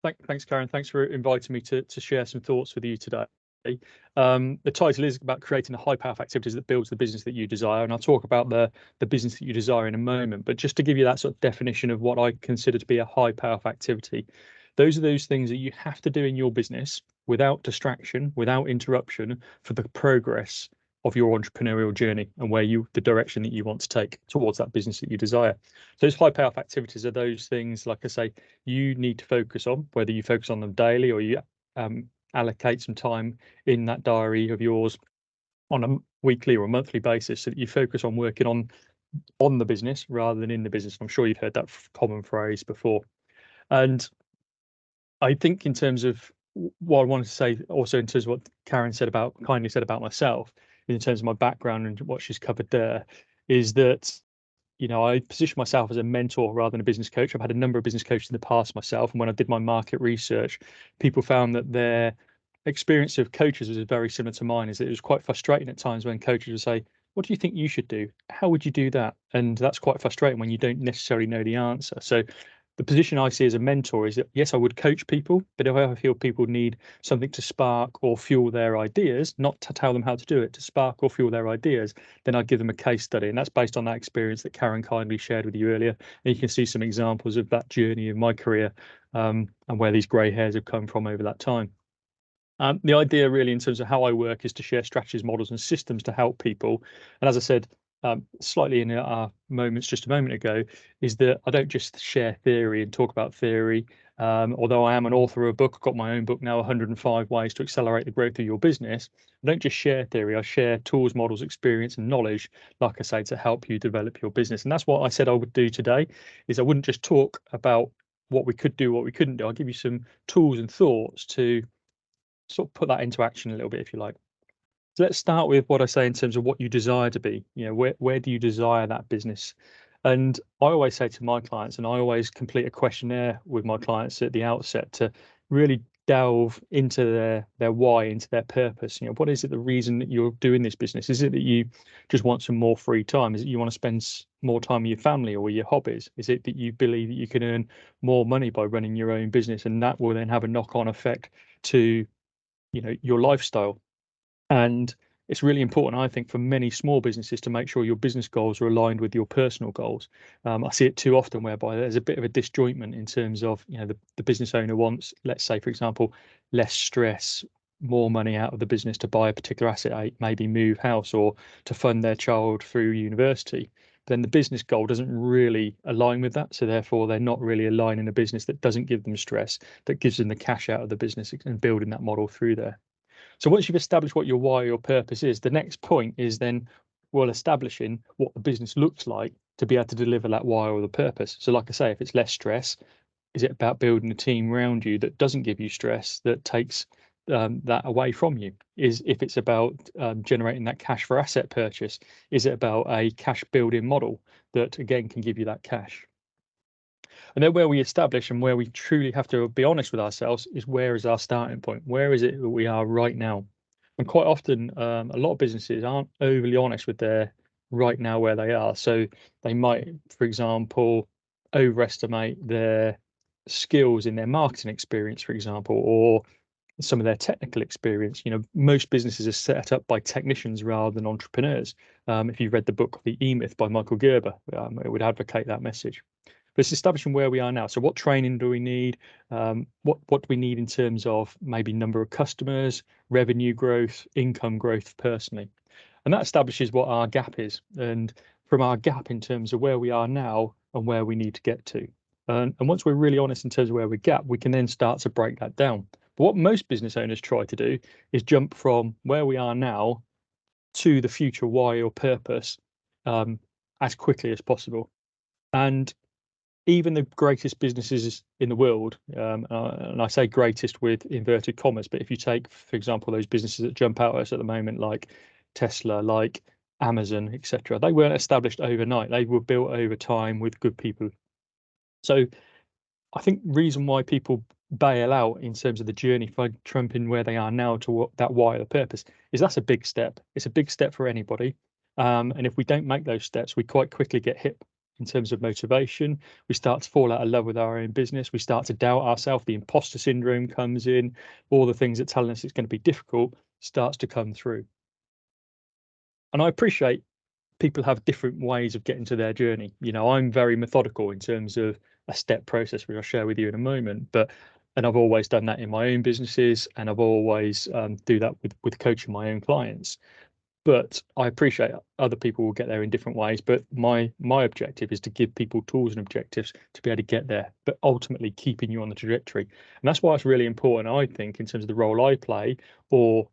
Thanks, Karen. Thanks for inviting me to share some thoughts with you today. The title is about creating a high power activities that builds the business that you desire, and I'll talk about the business that you desire in a moment. But just to give you that sort of definition of what I consider to be a high power activity, those are those things that you have to do in your business without distraction, without interruption, for the progress of your entrepreneurial journey and the direction that you want to take towards that business that you desire. So those high power activities are those things, like I say, you need to focus on, whether you focus on them daily or you allocate some time in that diary of yours on a weekly or a monthly basis, so that you focus on working on the business rather than in the business. I'm sure you've heard that common phrase before. And I think in terms of what I wanted to say, also in terms of what Karen kindly said about myself, in terms of my background and what she's covered there, is that I position myself as a mentor rather than a business coach. I've had a number of business coaches in the past myself, and when I did my market research, people found that their experience of coaches was very similar to mine. Is that it was quite frustrating at times when coaches would say, "What do you think you should do? How would you do that?" And that's quite frustrating when you don't necessarily know the answer. So the position I see as a mentor is that, yes, I would coach people, but if I feel people need something to spark or fuel their ideas, not to tell them how to do it, to spark or fuel their ideas, then I'd give them a case study. And that's based on that experience that Karen kindly shared with you earlier. And you can see some examples of that journey in my career, and where these grey hairs have come from over that time. The idea really in terms of how I work is to share strategies, models and systems to help people. And as I said, slightly in our moments just a moment ago, is that I don't just share theory and talk about theory. Although I am an author of a book, I've got my own book now, 105 Ways to Accelerate the Growth of Your Business. I don't just share theory, I share tools, models, experience and knowledge, like I say, to help you develop your business. And that's what I said I would do today, is I wouldn't just talk about what we could do, what we couldn't do. I'll give you some tools and thoughts to sort of put that into action a little bit, if you like. So let's start with what I say in terms of what you desire to be. Where do you desire that business? And I always say to my clients, and I always complete a questionnaire with my clients at the outset to really delve into their why, into their purpose. What is it, the reason that you're doing this business? Is it that you just want some more free time? Is it you want to spend more time with your family or your hobbies? Is it that you believe that you can earn more money by running your own business, and that will then have a knock-on effect to your lifestyle? And it's really important, I think, for many small businesses to make sure your business goals are aligned with your personal goals. I see it too often whereby there's a bit of a disjointment in terms of, the business owner wants, let's say, for example, less stress, more money out of the business to buy a particular asset, maybe move house or to fund their child through university. Then the business goal doesn't really align with that. So therefore, they're not really aligning a business that doesn't give them stress, that gives them the cash out of the business, and building that model through there. So once you've established what your why, your purpose is, the next point is then, well, establishing what the business looks like to be able to deliver that why or the purpose. So like I say, if it's less stress, is it about building a team around you that doesn't give you stress, that takes that away from you? If it's about generating that cash for asset purchase, is it about a cash building model that again can give you that cash? And then where we establish and where we truly have to be honest with ourselves is, where is our starting point? Where is it that we are right now? And quite often, a lot of businesses aren't overly honest with their right now where they are. So they might, for example, overestimate their skills in their marketing experience, for example, or some of their technical experience. Most businesses are set up by technicians rather than entrepreneurs. If you've read the book The E-Myth by Michael Gerber, it would advocate that message. But it's establishing where we are now. So what training do we need? What do we need in terms of maybe number of customers, revenue growth, income growth personally? And that establishes what our gap is. And from our gap in terms of where we are now and where we need to get to. And once we're really honest in terms of where we gap, we can then start to break that down. But what most business owners try to do is jump from where we are now to the future why or purpose as quickly as possible. And even the greatest businesses in the world, and I say greatest with inverted commas, but if you take, for example, those businesses that jump out at us at the moment, like Tesla, like Amazon, etc., they weren't established overnight. They were built over time with good people. So I think reason why people bail out in terms of the journey for trumping where they are now to that why or purpose is that's a big step. It's a big step for anybody. And if we don't make those steps, we quite quickly get hit in terms of motivation. We start to fall out of love with our own business. We start to doubt ourselves. The imposter syndrome comes in. All the things that telling us it's going to be difficult starts to come through. And I appreciate people have different ways of getting to their journey. You know, I'm very methodical in terms of a step process, which I'll share with you in a moment. And I've always done that in my own businesses, and I've always do that with coaching my own clients. But I appreciate other people will get there in different ways. But my objective is to give people tools and objectives to be able to get there, but ultimately keeping you on the trajectory. And that's why it's really important, I think, in terms of the role I play, or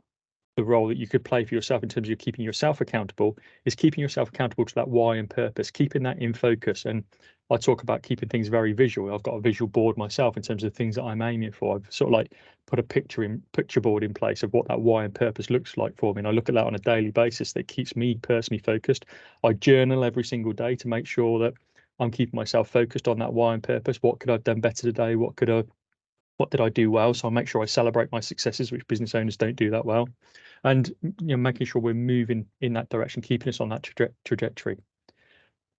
the role that you could play for yourself in terms of keeping yourself accountable, is keeping yourself accountable to that why and purpose, keeping that in focus. And I talk about keeping things very visual. I've got a visual board myself in terms of things that I'm aiming for. I've sort of like put a picture board in place of what that why and purpose looks like for me. And I look at that on a daily basis. That keeps me personally focused. I journal every single day to make sure that I'm keeping myself focused on that why and purpose. What could I have done better today? What did I do well? So I make sure I celebrate my successes, which business owners don't do that well. And making sure we're moving in that direction, keeping us on that trajectory.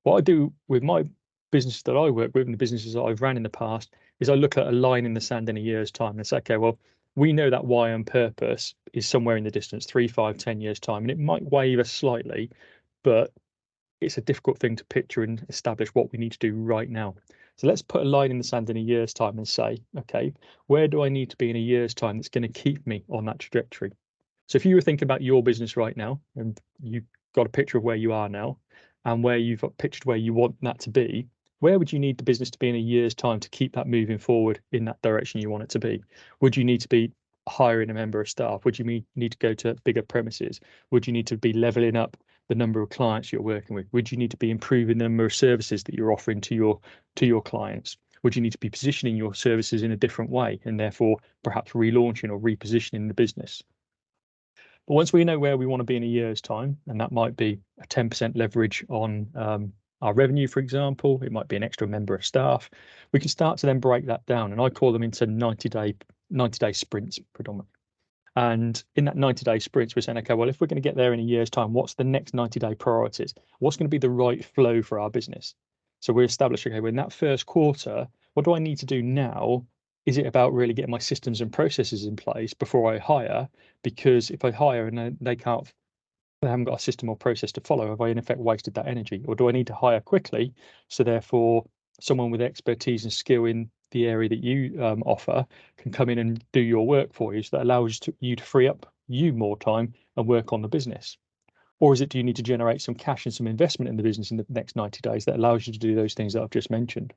What I do with my business that I work with and the businesses that I've ran in the past is I look at a line in the sand in a year's time and say, okay, well, we know that why and purpose is somewhere in the distance, 3, 5, 10 years time, and it might waver slightly, but it's a difficult thing to picture and establish what we need to do right now. So let's put a line in the sand in a year's time and say, okay, where do I need to be in a year's time that's going to keep me on that trajectory? So if you were thinking about your business right now and you've got a picture of where you are now and where you've got pictured where you want that to be, where would you need the business to be in a year's time to keep that moving forward in that direction you want it to be? Would you need to be hiring a member of staff? Would you need to go to bigger premises? Would you need to be leveling up the number of clients you're working with? Would you need to be improving the number of services that you're offering to your clients? Would you need to be positioning your services in a different way and therefore perhaps relaunching or repositioning the business? But once we know where we want to be in a year's time, and that might be a 10% leverage on our revenue, for example, it might be an extra member of staff, we can start to then break that down. And I call them into 90-day sprints predominantly. And in that 90-day sprints, we're saying, okay, well, if we're going to get there in a year's time, what's the next 90-day priorities? What's going to be the right flow for our business? So we're establishing, okay, well, in that first quarter, what do I need to do now? Is it about really getting my systems and processes in place before I hire? Because if I hire and they haven't got a system or process to follow, have I in effect wasted that energy? Or do I need to hire quickly? So therefore, someone with expertise and skill in the area that you offer can come in and do your work for you. So that allows you to free up you more time and work on the business. Or is it, do you need to generate some cash and some investment in the business in the next 90 days that allows you to do those things that I've just mentioned?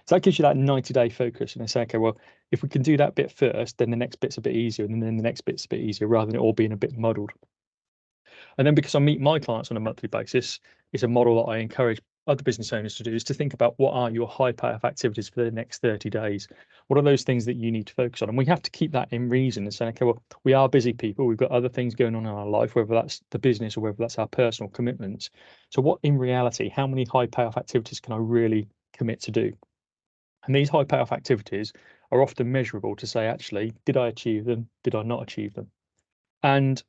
So that gives you that 90-day focus. And they say, okay, well, if we can do that bit first, then the next bit's a bit easier. And then the next bit's a bit easier rather than it all being a bit muddled. And then because I meet my clients on a monthly basis, it's a model that I encourage other business owners to do, is to think about what are your high payoff activities for the next 30 days? What are those things that you need to focus on? And we have to keep that in reason and say, okay, well, we are busy people. We've got other things going on in our life, whether that's the business or whether that's our personal commitments. So what in reality, how many high payoff activities can I really commit to do? And these high payoff activities are often measurable to say, actually, did I achieve them? Did I not achieve them? And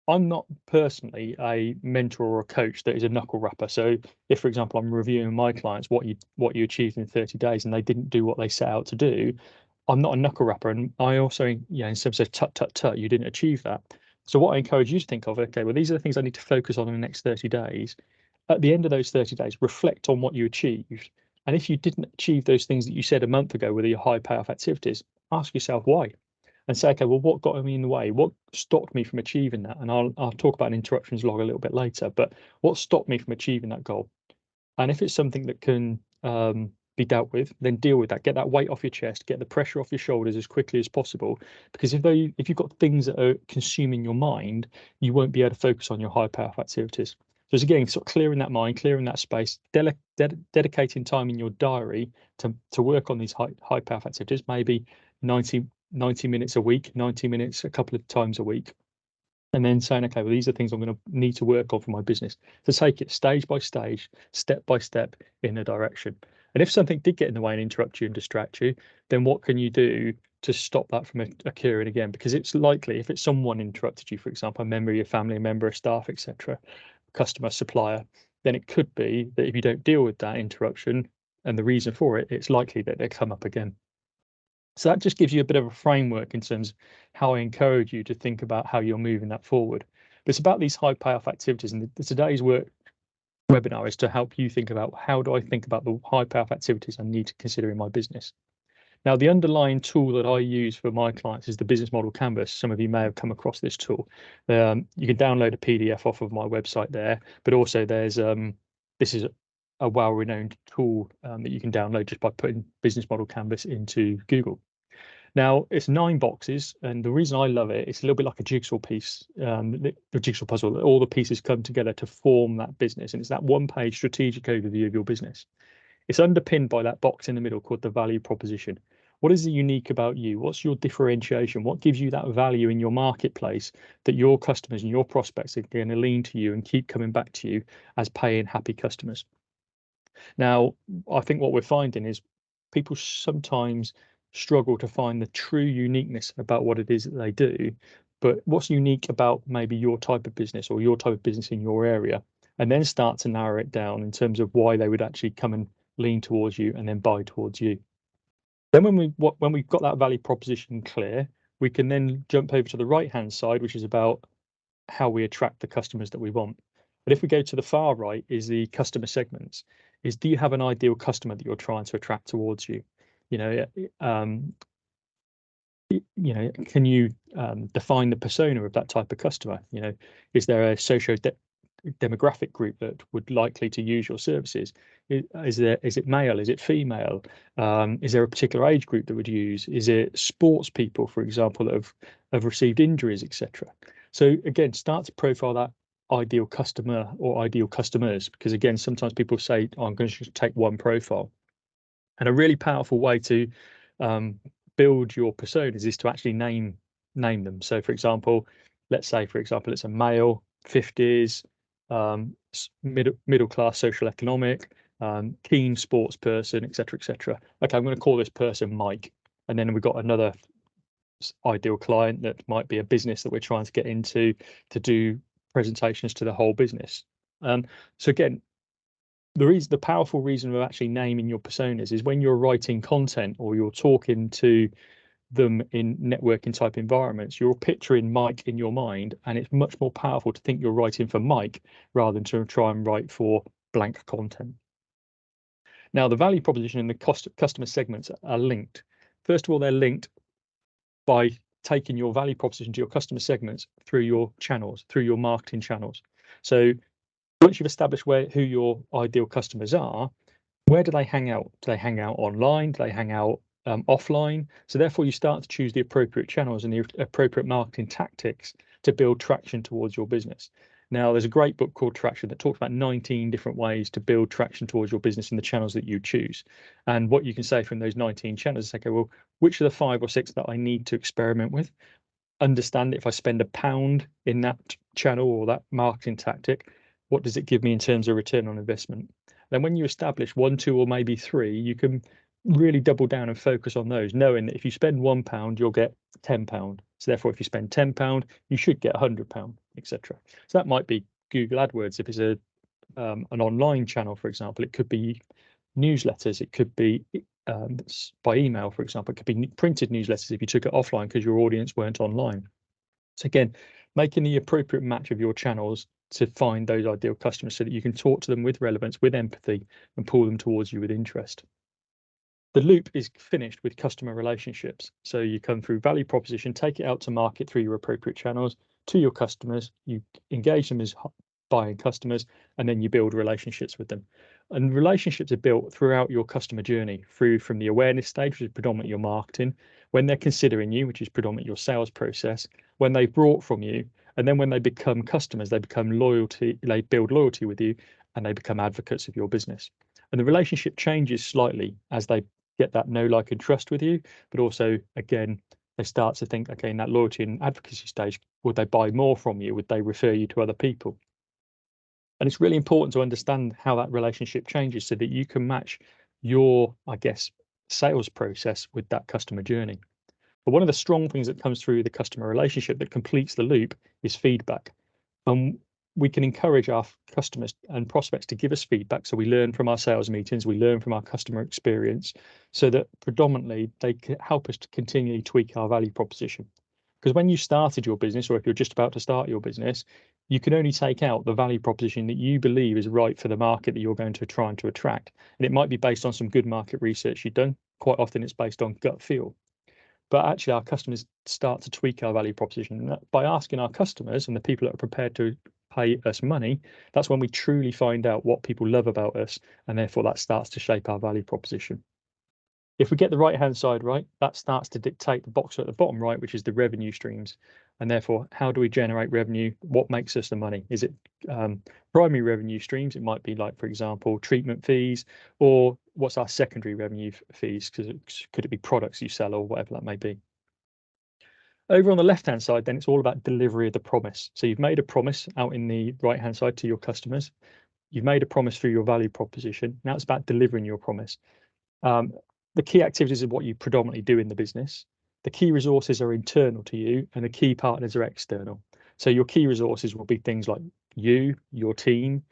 I'm not personally a mentor or a coach that is a knuckle rapper. So if, for example, I'm reviewing my clients, what you achieved in 30 days and they didn't do what they set out to do, I'm not a knuckle rapper. And I also, instead of say, tut, tut, tut, you didn't achieve that. So what I encourage you to think of, okay, well, these are the things I need to focus on in the next 30 days. At the end of those 30 days, reflect on what you achieved. And if you didn't achieve those things that you said a month ago with your high payoff activities, ask yourself why. And say, okay, well, what got me in the way? What stopped me from achieving that? And I'll talk about an interruptions log a little bit later, but what stopped me from achieving that goal? And if it's something that can be dealt with, then deal with that. Get that weight off your chest, get the pressure off your shoulders as quickly as possible. Because if you've got things that are consuming your mind, you won't be able to focus on your high payoff activities. So it's again, sort of clearing that mind, clearing that space, dedicating time in your diary to work on these high payoff activities, maybe 90 minutes a week, 90 minutes a couple of times a week, and then saying, okay, well, these are things I'm going to need to work on for my business, to take it stage by stage, step by step in a direction. And if something did get in the way and interrupt you and distract you, then what can you do to stop that from occurring again? Because it's likely, if it's someone interrupted you, for example, a member of your family, a member of staff, etc., customer, supplier, then it could be that if you don't deal with that interruption and the reason for it, it's likely that they come up again. So that just gives you a bit of a framework in terms of how I encourage you to think about how you're moving that forward. But it's about these high payoff activities, and today's webinar is to help you think about, how do I think about the high payoff activities I need to consider in my business. Now, the underlying tool that I use for my clients is the business model canvas. Some of you may have come across this tool. You can download a PDF off of my website there, but also there's this is a well-renowned tool that you can download just by putting business model canvas into Google. Now, it's 9 boxes, and the reason I love it, it's a little bit like a jigsaw piece, the jigsaw puzzle. All the pieces come together to form that business, and it's that one-page strategic overview of your business. It's underpinned by that box in the middle called the value proposition. What is unique about you? What's your differentiation? What gives you that value in your marketplace that your customers and your prospects are going to lean to you and keep coming back to you as paying happy customers? Now, I think what we're finding is people sometimes struggle to find the true uniqueness about what it is that they do. But what's unique about maybe your type of business or your type of business in your area, and then start to narrow it down in terms of why they would actually come and lean towards you and then buy towards you. Then when we've got that value proposition clear, we can then jump over to the right-hand side, which is about how we attract the customers that we want. But if we go to the far right, is the customer segments. Is, do you have an ideal customer that you're trying to attract towards you? Can you define the persona of that type of customer? Is there a demographic group that would likely to use your services? Is it male? Is it female? Is there a particular age group that would use? Is it sports people, for example, that have received injuries, etc.? So again, start to profile that ideal customer or ideal customers, because again, sometimes people say, oh, I'm going to just take one profile. And a really powerful way to build your personas is to actually name them. So for example, let's say, it's a male, 50s, middle class, social economic, keen sports person, etc., etc. Okay, I'm going to call this person Mike. And then we've got another ideal client that might be a business that we're trying to get into to do presentations to the whole business. So again, the powerful reason of actually naming your personas is when you're writing content or you're talking to them in networking type environments, you're picturing Mike in your mind, and it's much more powerful to think you're writing for Mike rather than to try and write for blank content. Now, the value proposition and the customer segments are linked. First of all, they're linked by taking your value proposition to your customer segments through your channels, through your marketing channels. So once you've established who your ideal customers are, where do they hang out? Do they hang out online? Do they hang out offline? So therefore, you start to choose the appropriate channels and the appropriate marketing tactics to build traction towards your business. Now, there's a great book called Traction that talks about 19 different ways to build traction towards your business in the channels that you choose. And what you can say from those 19 channels is, okay, well, which are the 5 or 6 that I need to experiment with? Understand if I spend £1 in that channel or that marketing tactic, what does it give me in terms of return on investment? Then when you establish 1, 2, or maybe 3, you can really double down and focus on those, knowing that if you spend £1, you'll get £10. So therefore, if you spend £10, you should get £100, etc. So that might be Google AdWords. If it's an online channel, for example, it could be newsletters. It could be by email, for example. It could be printed newsletters if you took it offline because your audience weren't online. So again, making the appropriate match of your channels to find those ideal customers so that you can talk to them with relevance, with empathy, and pull them towards you with interest. The loop is finished with customer relationships. So you come through value proposition, take it out to market through your appropriate channels to your customers, you engage them as buying customers, and then you build relationships with them. And relationships are built throughout your customer journey, from the awareness stage, which is predominantly your marketing, when they're considering you, which is predominantly your sales process, when they bought from you, and then when they become customers, they build loyalty with you, and they become advocates of your business. And the relationship changes slightly as they get that know, like, and trust with you, but also, again, they start to think, okay, in that loyalty and advocacy stage, would they buy more from you? Would they refer you to other people? And it's really important to understand how that relationship changes so that you can match your, I guess, sales process with that customer journey. But one of the strong things that comes through the customer relationship that completes the loop is feedback. we can encourage our customers and prospects to give us feedback. So we learn from our sales meetings, we learn from our customer experience, so that predominantly they can help us to continually tweak our value proposition. Because when you started your business, or if you're just about to start your business, you can only take out the value proposition that you believe is right for the market that you're going to try and to attract. And it might be based on some good market research you've done. Quite often it's based on gut feel. But actually, our customers start to tweak our value proposition. And by asking our customers and the people that are prepared to pay us money, that's when we truly find out what people love about us. And therefore, that starts to shape our value proposition. If we get the right-hand side right, that starts to dictate the box at the bottom right, which is the revenue streams. And therefore, how do we generate revenue? What makes us the money? Is it primary revenue streams? It might be like, for example, treatment fees, or what's our secondary revenue fees? Because could it be products you sell or whatever that may be? Over on the left-hand side, then it's all about delivery of the promise. So you've made a promise out in the right-hand side to your customers. You've made a promise through your value proposition. Now it's about delivering your promise. The key activities are what you predominantly do in the business. The key resources are internal to you, and the key partners are external. So your key resources will be things like you, your team,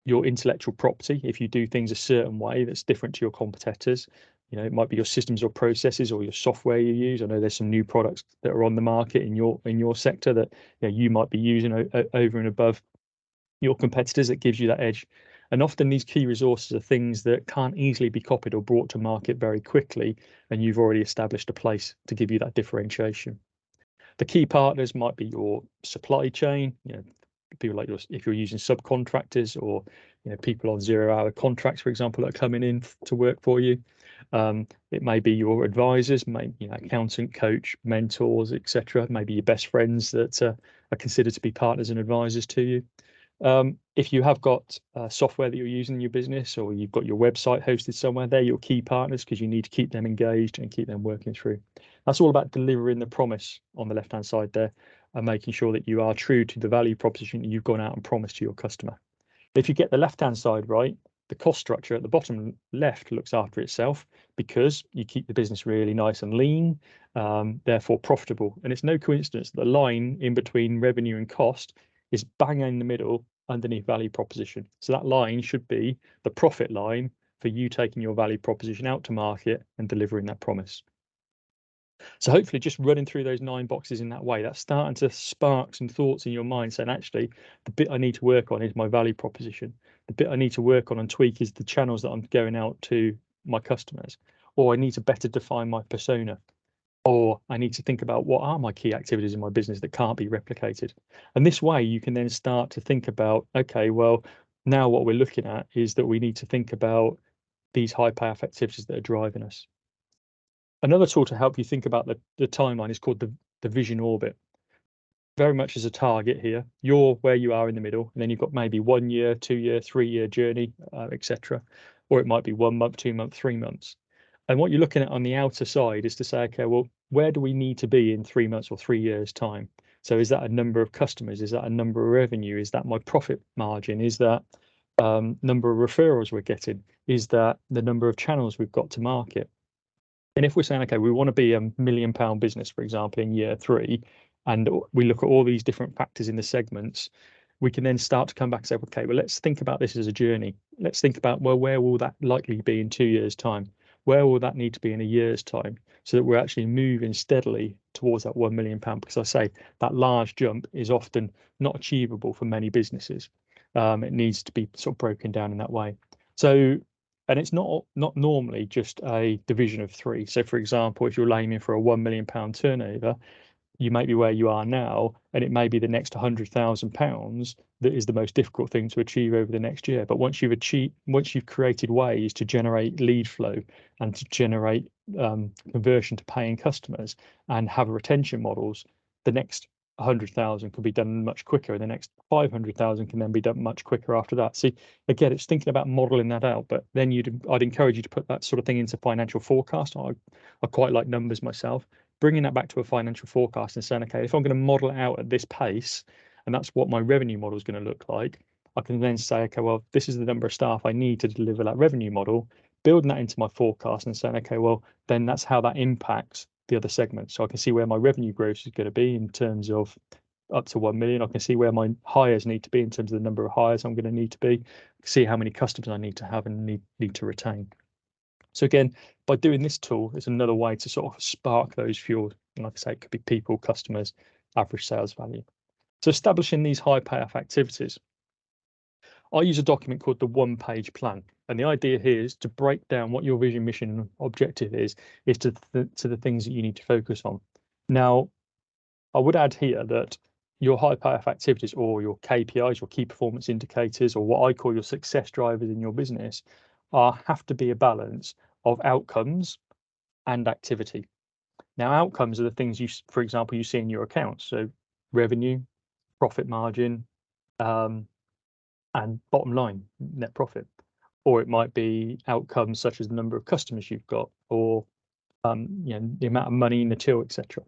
your intellectual property. If you do things a certain way that's different to your competitors, it might be your systems or processes or your software you use. I know there's some new products that are on the market in your sector that you might be using over and above your competitors that gives you that edge. And often these key resources are things that can't easily be copied or brought to market very quickly, and you've already established a place to give you that differentiation. The key partners might be your supply chain, people like if you're using subcontractors, or people on 0-hour contracts, for example, that are coming in to work for you. It may be your advisors, accountant, coach, mentors, etc. Maybe your best friends that are considered to be partners and advisors to you. If you have got software that you're using in your business, or you've got your website hosted somewhere, they're your key partners, because you need to keep them engaged and keep them working through. That's all about delivering the promise on the left-hand side there, and making sure that you are true to the value proposition you've gone out and promised to your customer. If you get the left-hand side right, the cost structure at the bottom left looks after itself, because you keep the business really nice and lean, therefore profitable. And it's no coincidence that the line in between revenue and cost is bang in the middle underneath value proposition. So that line should be the profit line for you taking your value proposition out to market and delivering that promise. So hopefully just running through those 9 boxes in that way, that's starting to spark some thoughts in your mind, saying, actually, the bit I need to work on is my value proposition. The bit I need to work on and tweak is the channels that I'm going out to my customers, or I need to better define my persona, or I need to think about what are my key activities in my business that can't be replicated. And this way you can then start to think about, okay, well, now what we're looking at is that we need to think about these high payoff activities that are driving us. Another tool to help you think about the timeline is called the vision orbit. Very much as a target here, you're where you are in the middle, and then you've got maybe 1 year, 2 year, 3 year journey, etc. Or it might be 1 month, 2 months, 3 months. And what you're looking at on the outer side is to say, okay, well, where do we need to be in 3 months or 3 years' time? So is that a number of customers? Is that a number of revenue? Is that my profit margin? Is that number of referrals we're getting? Is that the number of channels we've got to market? And if we're saying, okay, we want to be a £1 million business, for example, in year 3, and we look at all these different factors in the segments, we can then start to come back and say, okay, well, let's think about this as a journey. Let's think about, well, where will that likely be in 2 years' time? Where will that need to be in a year's time, so that we're actually moving steadily towards that £1 million? Because I say that large jump is often not achievable for many businesses. It needs to be sort of broken down in that way. So, and it's not normally just a division of 3. So, for example, if you're aiming for a £1 million turnover, you may be where you are now, and it may be the next £100,000 that is the most difficult thing to achieve over the next year. But once you've created ways to generate lead flow and to generate conversion to paying customers and have retention models, the next 100,000 could be done much quicker, and the next 500,000 can then be done much quicker after that. See, again, it's thinking about modeling that out, but then I'd encourage you to put that sort of thing into financial forecast. I quite like numbers myself. Bringing that back to a financial forecast and saying, okay, if I'm going to model it out at this pace, and that's what my revenue model is going to look like, I can then say, okay, well, this is the number of staff I need to deliver that revenue model, building that into my forecast and saying, okay, well, then that's how that impacts the other segments. So I can see where my revenue growth is going to be in terms of up to 1 million. I can see where my hires need to be in terms of the number of hires I'm going to need to be, see how many customers I need to have and need to retain. So again, by doing this tool, it's another way to sort of spark those fuels. And like I say, it could be people, customers, average sales value. So establishing these high payoff activities. I use a document called the one-page plan. And the idea here is to break down what your vision, mission, and objective is to the things that you need to focus on. Now, I would add here that your high payoff activities or your KPIs, your key performance indicators, or what I call your success drivers in your business, have to be a balance of outcomes and activity. Now, outcomes are the things you, for example, you see in your accounts. So revenue, profit margin, and bottom line, net profit. Or it might be outcomes such as the number of customers you've got, or the amount of money in the till, etc.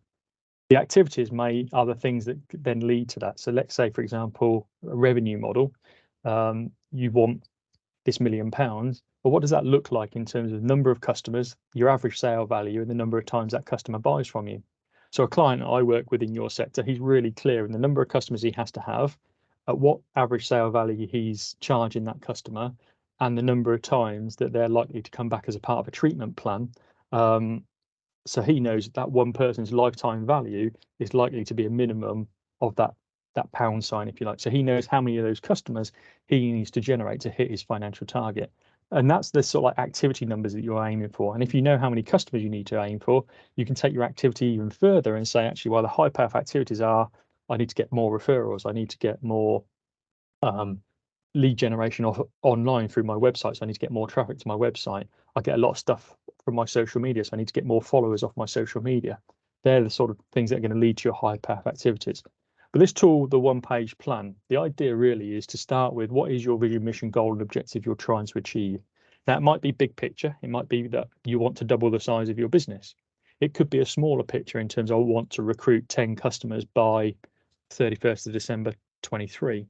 The activities are the things that then lead to that. So let's say, for example, a revenue model, you want this £1 million, but what does that look like in terms of number of customers, your average sale value, and the number of times that customer buys from you? So a client I work with in your sector, he's really clear in the number of customers he has to have, at what average sale value he's charging that customer, and the number of times that they're likely to come back as a part of a treatment plan. So he knows that one person's lifetime value is likely to be a minimum of that pound sign, if you like. So he knows how many of those customers he needs to generate to hit his financial target. And that's the sort of like activity numbers that you're aiming for. And if you know how many customers you need to aim for, you can take your activity even further and say, actually, well, the high payoff activities are, I need to get more referrals. I need to get more lead generation online through my website. So I need to get more traffic to my website. I get a lot of stuff from my social media. So I need to get more followers off my social media. They're the sort of things that are going to lead to your high payoff activities. But this tool, the one-page plan, the idea really is to start with what is your vision, mission, goal, and objective you're trying to achieve. That might be big picture. It might be that you want to double the size of your business. It could be a smaller picture in terms of I want to recruit 10 customers by 31st of December 23.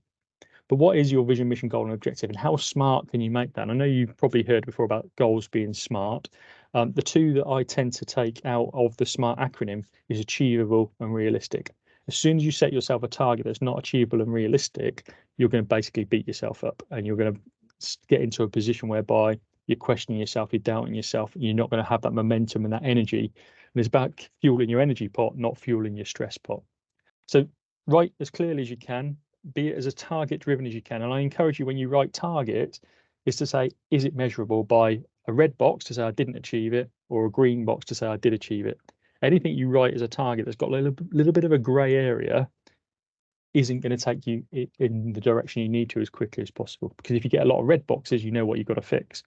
But what is your vision, mission, goal, and objective, and how smart can you make that? And I know you've probably heard before about goals being smart. The two that I tend to take out of the SMART acronym is achievable and realistic. As soon as you set yourself a target that's not achievable and realistic, you're going to basically beat yourself up, and you're going to get into a position whereby you're questioning yourself, you're doubting yourself, and you're not going to have that momentum and that energy. And it's about fueling your energy pot, not fueling your stress pot. So write as clearly as you can, be it as a target driven as you can. And I encourage you, when you write target, is to say, is it measurable by a red box to say I didn't achieve it, or a green box to say I did achieve it? Anything you write as a target that's got a little bit of a grey area isn't going to take you in the direction you need to as quickly as possible. Because if you get a lot of red boxes, you know what you've got to fix.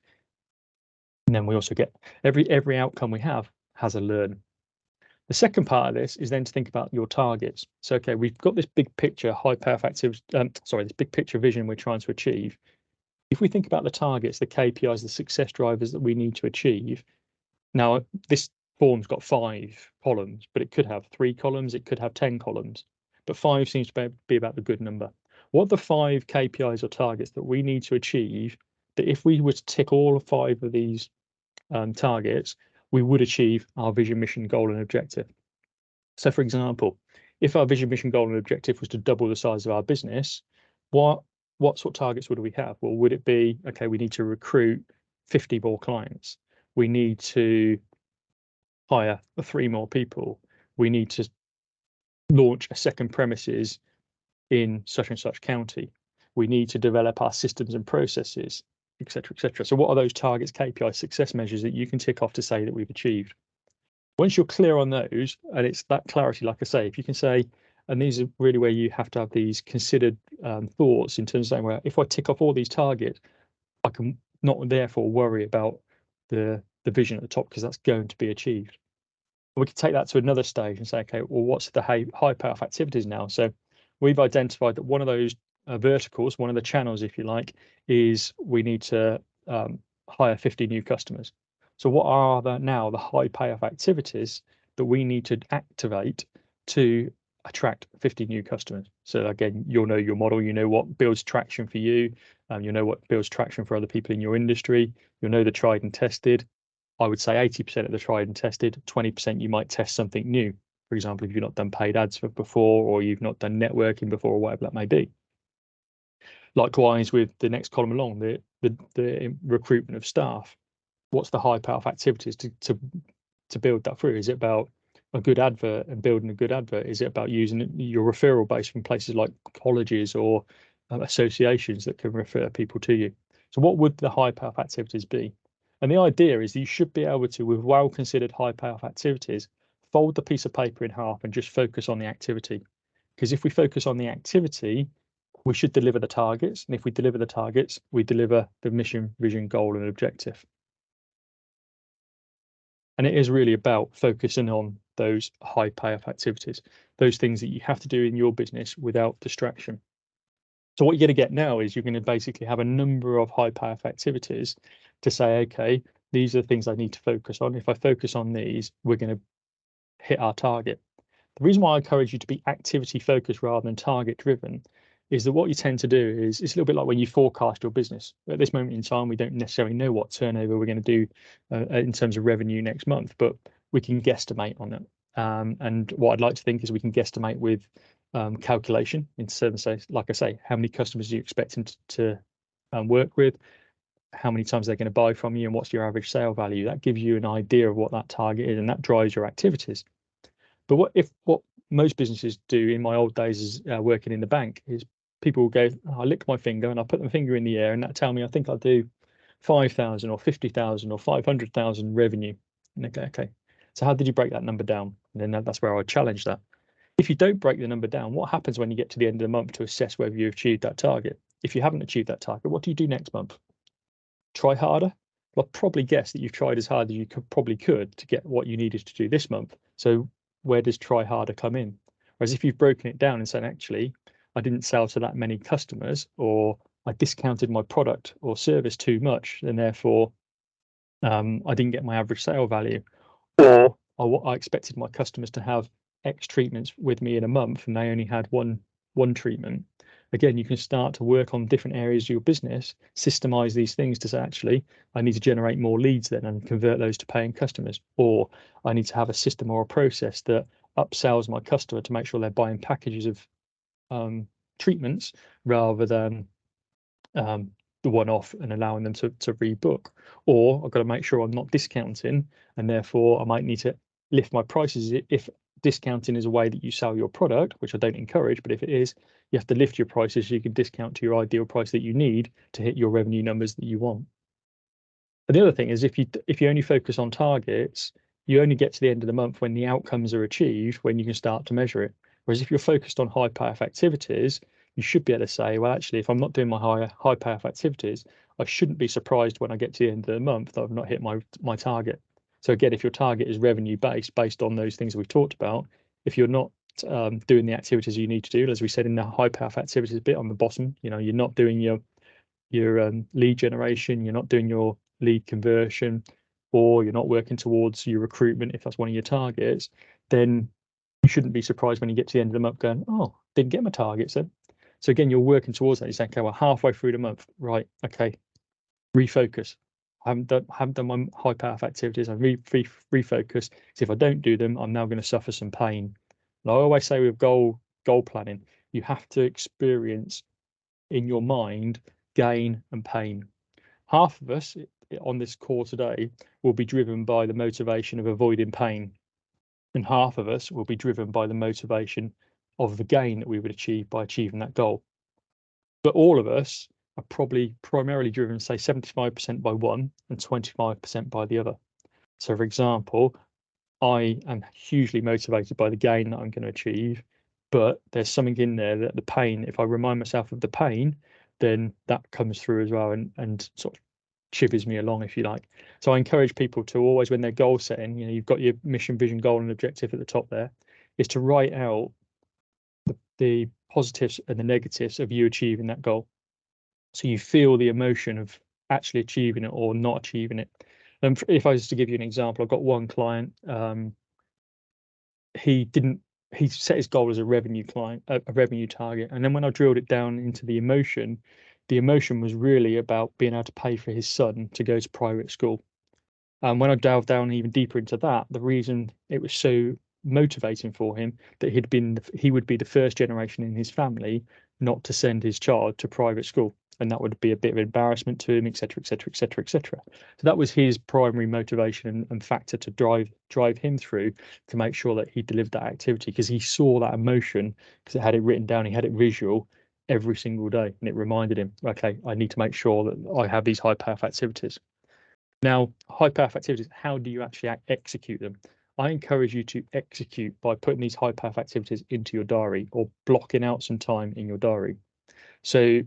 And then we also get every outcome we have has a learn. The second part of this is then to think about your targets. So, okay, we've got this big picture, high payoff activities, this big picture vision we're trying to achieve. If we think about the targets, the KPIs, the success drivers that we need to achieve, now this form's got 5 columns, but it could have 3 columns, it could have 10 columns, but 5 seems to be about the good number. What are the 5 KPIs or targets that we need to achieve that if we were to tick all 5 of these targets, we would achieve our vision, mission, goal, and objective? So, for example, if our vision, mission, goal, and objective was to double the size of our business, what sort of targets would we have? Well, would it be, okay, we need to recruit 50 more clients. We need to hire 3 more people. We need to launch a second premises in such and such county. We need to develop our systems and processes, etc., etc. So what are those targets, KPI, success measures that you can tick off to say that we've achieved? Once you're clear on those, and it's that clarity, like I say, if you can say, and these are really where you have to have these considered thoughts in terms of saying, well, if I tick off all these targets, I can not therefore worry about the vision at the top, because that's going to be achieved. We can take that to another stage and say, okay, well, what's the high payoff activities now? So we've identified that one of those verticals, one of the channels, if you like, is we need to hire 50 new customers. So what are the high payoff activities that we need to activate to attract 50 new customers? So again, you'll know your model, you know what builds traction for you, you know what builds traction for other people in your industry, you'll know the tried and tested. I would say 80% of the tried and tested, 20% you might test something new. For example, if you've not done paid ads before, or you've not done networking before, or whatever that may be. Likewise, with the next column along, the recruitment of staff. What's the high payoff activities to build that through? Is it about a good advert and building a good advert? Is it about using your referral base from places like colleges or associations that can refer people to you? So what would the high payoff activities be? And the idea is that you should be able to, with well considered high payoff activities, fold the piece of paper in half and just focus on the activity. Because if we focus on the activity, we should deliver the targets. And if we deliver the targets, we deliver the mission, vision, goal, and objective. And it is really about focusing on those high payoff activities, those things that you have to do in your business without distraction. So what you're going to get now is you're going to basically have a number of high payoff activities to say, okay, these are the things I need to focus on. If I focus on these, we're going to hit our target. The reason why I encourage you to be activity focused rather than target driven is that what you tend to do is it's a little bit like when you forecast your business. At this moment in time, we don't necessarily know what turnover we're going to do in terms of revenue next month, but we can guesstimate on it. And what I'd like to think is we can guesstimate with calculation in terms of, like I say, how many customers are you expecting to work with, how many times they're going to buy from you, and what's your average sale value. That gives you an idea of what that target is, and that drives your activities. But what most businesses do in my old days is working in the bank is people will go, I lick my finger and I put my finger in the air and that tell me I think I'll do 5,000 or 50,000 or 500,000 revenue. And they go, okay, so how did you break that number down? And then that's where I challenge that. If you don't break the number down, what happens when you get to the end of the month to assess whether you've achieved that target? If you haven't achieved that target, what do you do next month? Try harder? Well, I'll probably guess that you've tried as hard as you probably could to get what you needed to do this month. So where does try harder come in? Whereas if you've broken it down and said, actually, I didn't sell to that many customers, or I discounted my product or service too much, and therefore I didn't get my average sale value, or I expected my customers to have X treatments with me in a month, and they only had one treatment. Again, you can start to work on different areas of your business, systemize these things to say, actually, I need to generate more leads then and convert those to paying customers, or I need to have a system or a process that upsells my customer to make sure they're buying packages of treatments rather than the one-off and allowing them to rebook. Or I've got to make sure I'm not discounting, and therefore I might need to lift my prices. If discounting is a way that you sell your product, which I don't encourage, but if it is, you have to lift your prices so you can discount to your ideal price that you need to hit your revenue numbers that you want. And the other thing is if you only focus on targets, you only get to the end of the month when the outcomes are achieved, when you can start to measure it. Whereas if you're focused on high payoff activities, you should be able to say, well, actually, if I'm not doing my high payoff activities, I shouldn't be surprised when I get to the end of the month that I've not hit my target. So again, if your target is revenue based on those things we've talked about, if you're not doing the activities you need to do, as we said in the high payoff activities bit on the bottom, you're not doing your lead generation, you're not doing your lead conversion, or you're not working towards your recruitment, if that's one of your targets, then you shouldn't be surprised when you get to the end of the month going, oh, didn't get my targets then. So again, you're working towards that. You're saying, okay, well, halfway through the month, right, okay, refocus. I haven't done my high payoff activities. I refocus. So if I don't do them, I'm now going to suffer some pain. And I always say with goal planning, you have to experience in your mind gain and pain. Half of us on this call today will be driven by the motivation of avoiding pain, and half of us will be driven by the motivation of the gain that we would achieve by achieving that goal. But all of us are probably primarily driven, say, 75% by one and 25% by the other. So, for example, I am hugely motivated by the gain that I'm going to achieve, but there's something in there that the pain, if I remind myself of the pain, then that comes through as well and sort of shivers me along, if you like. So I encourage people to always, when they're goal setting, you've got your mission, vision, goal, and objective at the top there, is to write out the positives and the negatives of you achieving that goal. So you feel the emotion of actually achieving it or not achieving it. And if I was to give you an example, I've got one client, he set his goal as a revenue target. And then when I drilled it down into the emotion was really about being able to pay for his son to go to private school. And when I delved down even deeper into that, the reason it was so motivating for him that he would be the first generation in his family not to send his child to private school, and that would be a bit of embarrassment to him, etc., etc., etc., etc. So that was his primary motivation and factor to drive him through to make sure that he delivered that activity, because he saw that emotion, because it had it written down, he had it visual every single day, and it reminded him, okay, I need to make sure that I have these high payoff activities. Now, high payoff activities, how do you actually execute them? I encourage you to execute by putting these high payoff activities into your diary or blocking out some time in your diary. So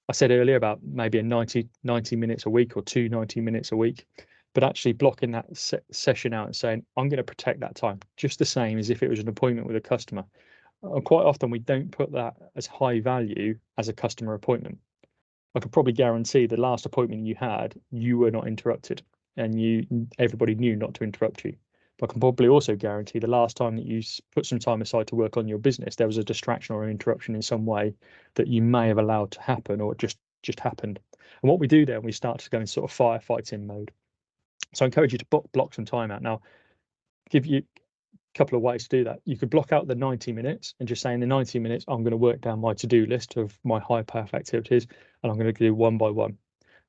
I said earlier about maybe a 90 minutes a week or 90 minutes a week, but actually blocking that session out and saying, I'm going to protect that time, just the same as if it was an appointment with a customer. Quite often we don't put that as high value as a customer appointment. I could probably guarantee the last appointment you had, you were not interrupted, and everybody knew not to interrupt you. But I can probably also guarantee the last time that you put some time aside to work on your business, there was a distraction or an interruption in some way that you may have allowed to happen, or it just happened. And what we do then, we start to go in sort of firefighting mode. So I encourage you to block some time out. Now, give you couple of ways to do that. You could block out the 90 minutes and just say, in the 90 minutes, I'm going to work down my to-do list of my high payoff activities, and I'm going to do one by one.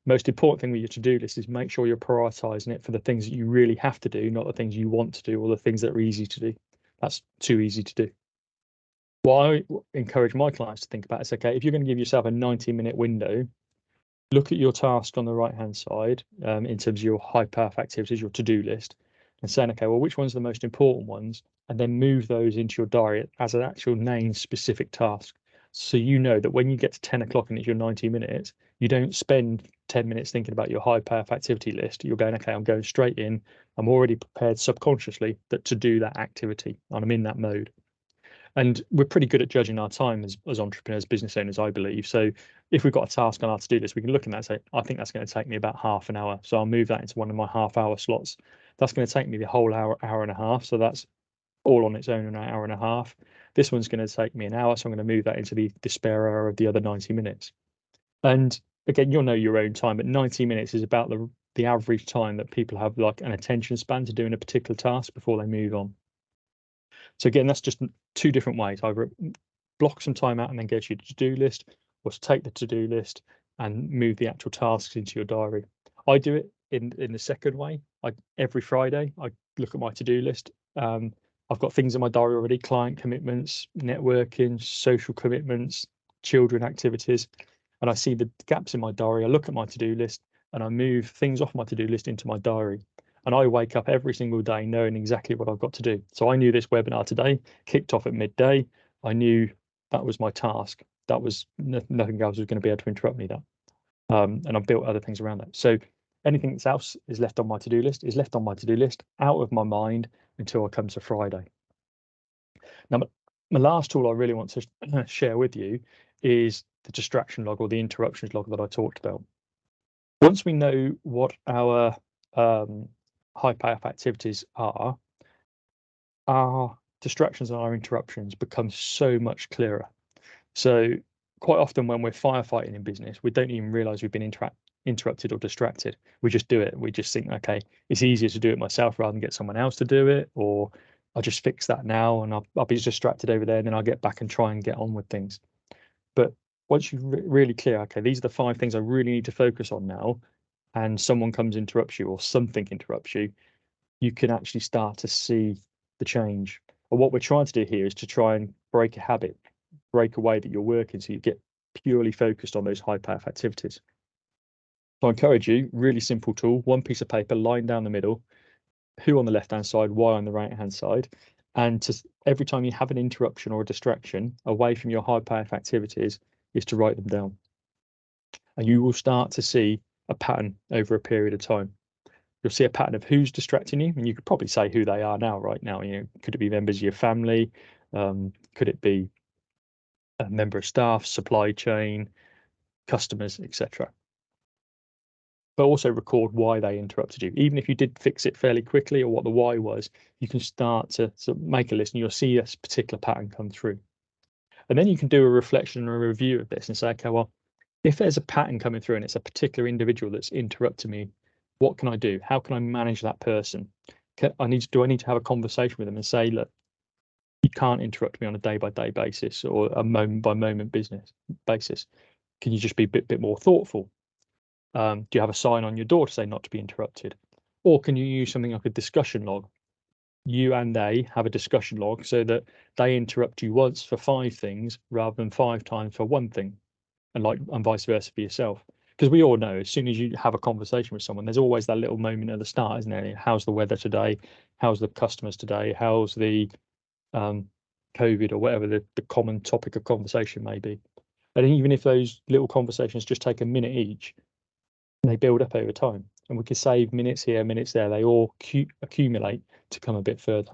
Most important thing with your to-do list is make sure you're prioritizing it for the things that you really have to do, not the things you want to do or the things that are easy to do. That's too easy to do. What I encourage my clients to think about is, okay, if you're going to give yourself a 90-minute window, look at your task on the right-hand side in terms of your high payoff activities, your to-do list, and saying, okay, well, which ones are the most important ones? And then move those into your diary as an actual named specific task. So you know that when you get to 10 o'clock and it's your 90 minutes, you don't spend 10 minutes thinking about your high payoff activity list. You're going, okay, I'm going straight in. I'm already prepared subconsciously to do that activity, and I'm in that mode. And we're pretty good at judging our time as entrepreneurs, business owners, I believe. So if we've got a task on our to-do list, we can look at that and say, I think that's going to take me about half an hour. So I'll move that into one of my half-hour slots. That's going to take me the whole hour and a half. So that's all on its own an hour and a half. This one's going to take me an hour. So I'm going to move that into the spare hour of the other 90 minutes. And again, you'll know your own time, but 90 minutes is about the average time that people have like an attention span to doing a particular task before they move on. So again, that's just two different ways. Either block some time out and then go to your to-do list, or to take the to-do list and move the actual tasks into your diary. I do it in the second way. Every Friday, I look at my to-do list. I've got things in my diary already: client commitments, networking, social commitments, children activities, and I see the gaps in my diary. I look at my to-do list and I move things off my to-do list into my diary. And I wake up every single day knowing exactly what I've got to do. So I knew this webinar today kicked off at midday. I knew that was my task. That was nothing else was going to be able to interrupt me that. And I've built other things around that. So anything else is left on my to-do list is left on my to-do list, out of my mind until I come to Friday. Now, my last tool I really want to share with you is the distraction log, or the interruptions log that I talked about. Once we know what our high payoff activities are, our distractions and our interruptions become so much clearer. So quite often when we're firefighting in business, we don't even realize we've been interrupted or distracted. We just do it. We just think, okay, it's easier to do it myself rather than get someone else to do it, or I'll just fix that now and I'll be distracted over there, and then I'll get back and try and get on with things. But once you're really clear, okay, these are the 5 things I really need to focus on now, and someone comes interrupts you or something interrupts you, you can actually start to see the change. And what we're trying to do here is to try and break a habit, break a way that you're working, so you get purely focused on those high payoff activities. So I encourage you, really simple tool, one piece of paper, line down the middle, who on the left-hand side, why on the right-hand side, and every time you have an interruption or a distraction away from your high payoff activities, is to write them down. And you will start to see a pattern over a period of time. You'll see a pattern of who's distracting you, and you could probably say who they are right now. Could it be members of your family? Could it be a member of staff, supply chain, customers, etc.? But also record why they interrupted you. Even if you did fix it fairly quickly, or what the why was, you can start to make a list, and you'll see this particular pattern come through. And then you can do a reflection or a review of this and say, okay, well, if there's a pattern coming through and it's a particular individual that's interrupting me, what can I do? How can I manage that person? Do I need to have a conversation with them and say, look, You can't interrupt me on a day-by-day basis or a moment-by-moment business basis. Can you just be a bit more thoughtful? Do you have a sign on your door to say not to be interrupted? Or can you use something like a discussion log? You and they have a discussion log so that they interrupt you once for 5 things rather than 5 times for 1 thing, and vice versa for yourself. Because we all know as soon as you have a conversation with someone, there's always that little moment at the start, isn't there? How's the weather today? How's the customers today? How's the COVID or whatever the common topic of conversation may be? And even if those little conversations just take a minute each, they build up over time, and we can save minutes here, minutes there. They all accumulate to come a bit further.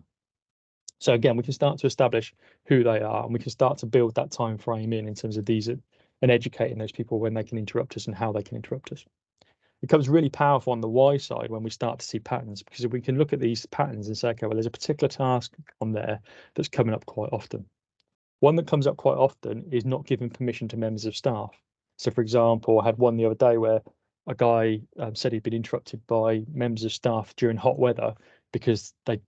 So again, we can start to establish who they are, and we can start to build that time frame in terms of these and educating those people when they can interrupt us and how they can interrupt us. It becomes really powerful on the why side when we start to see patterns, because if we can look at these patterns and say, okay, well, there's a particular task on there that's coming up quite often. One that comes up quite often is not giving permission to members of staff. So, for example, I had one the other day where a guy said he'd been interrupted by members of staff during hot weather because they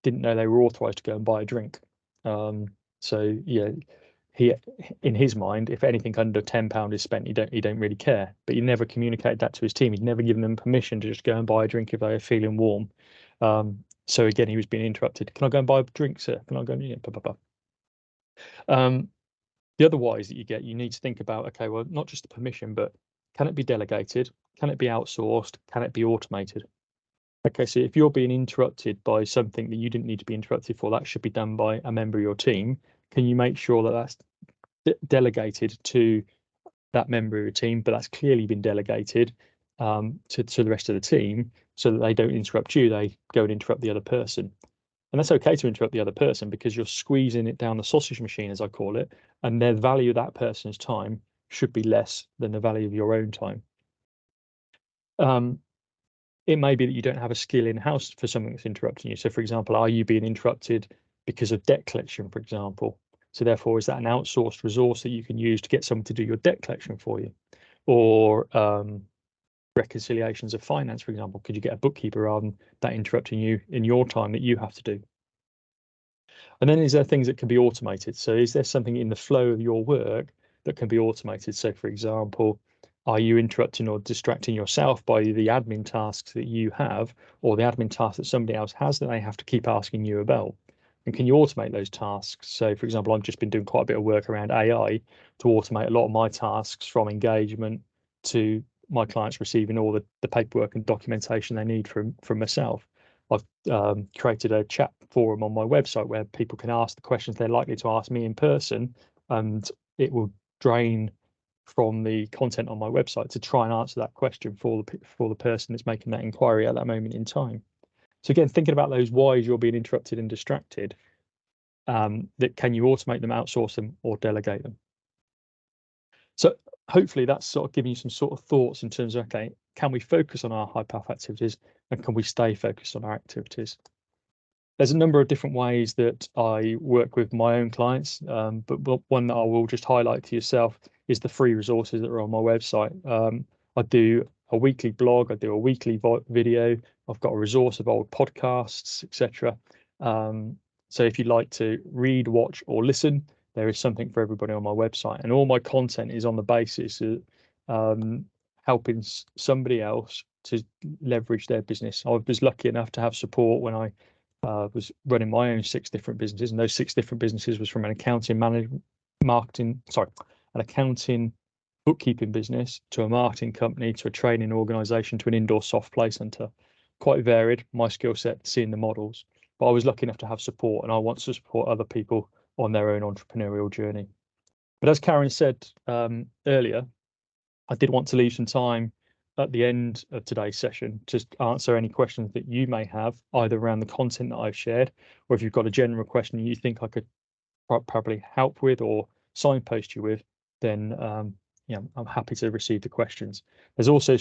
didn't know they were authorised to go and buy a drink. So yeah, he, in his mind, if anything under £10 is spent, he don't really care. But he never communicated that to his team. He'd never given them permission to just go and buy a drink if they were feeling warm. So again, he was being interrupted. Can I go and buy a drink, sir? Can I go? Yeah, blah, blah, blah. The other whys that you need to think about, okay, well, not just the permission, but can it be delegated? Can it be outsourced? Can it be automated? Okay, so if you're being interrupted by something that you didn't need to be interrupted for, that should be done by a member of your team. Can you make sure that that's delegated to that member of your team, but that's clearly been delegated to the rest of the team so that they don't interrupt you, they go and interrupt the other person. And that's okay to interrupt the other person because you're squeezing it down the sausage machine, as I call it, and the value of that person's time should be less than the value of your own time. It may be that you don't have a skill in-house for something that's interrupting you. So, for example, are you being interrupted because of debt collection, for example? So therefore, is that an outsourced resource that you can use to get someone to do your debt collection for you? Or reconciliations of finance, for example, could you get a bookkeeper rather than that interrupting you in your time that you have to do? And then is there things that can be automated? So is there something in the flow of your work that can be automated? So for example, are you interrupting or distracting yourself by the admin tasks that you have, or the admin tasks that somebody else has that they have to keep asking you about? And can you automate those tasks? So for example, I've just been doing quite a bit of work around AI to automate a lot of my tasks, from engagement to my clients receiving all the paperwork and documentation they need from myself. I've created a chat forum on my website where people can ask the questions they're likely to ask me in person, and it will drain from the content on my website to try and answer that question for the person that's making that inquiry at that moment in time. So again, thinking about those whys you're being interrupted and distracted, that can you automate them, outsource them, or delegate them? So hopefully that's sort of giving you some sort of thoughts in terms of, okay, can we focus on our high path activities, and can we stay focused on our activities? There's a number of different ways that I work with my own clients, but one that I will just highlight to yourself is the free resources that are on my website. I do a weekly blog, I do a weekly video, I've got a resource of old podcasts, etc. So if you'd like to read, watch, or listen, there is something for everybody on my website, and all my content is on the basis of helping somebody else to leverage their business. I was lucky enough to have support when I was running my own 6 different businesses, and those 6 different businesses was from an accounting bookkeeping business, to a marketing company, to a training organization, to an indoor soft play center. Quite varied, my skill set, seeing the models, but I was lucky enough to have support, and I want to support other people on their own entrepreneurial journey. But as Karen said earlier, I did want to leave some time at the end of today's session to answer any questions that you may have, either around the content that I've shared, or if you've got a general question you think I could probably help with or signpost you with, then I'm happy to receive the questions. There's also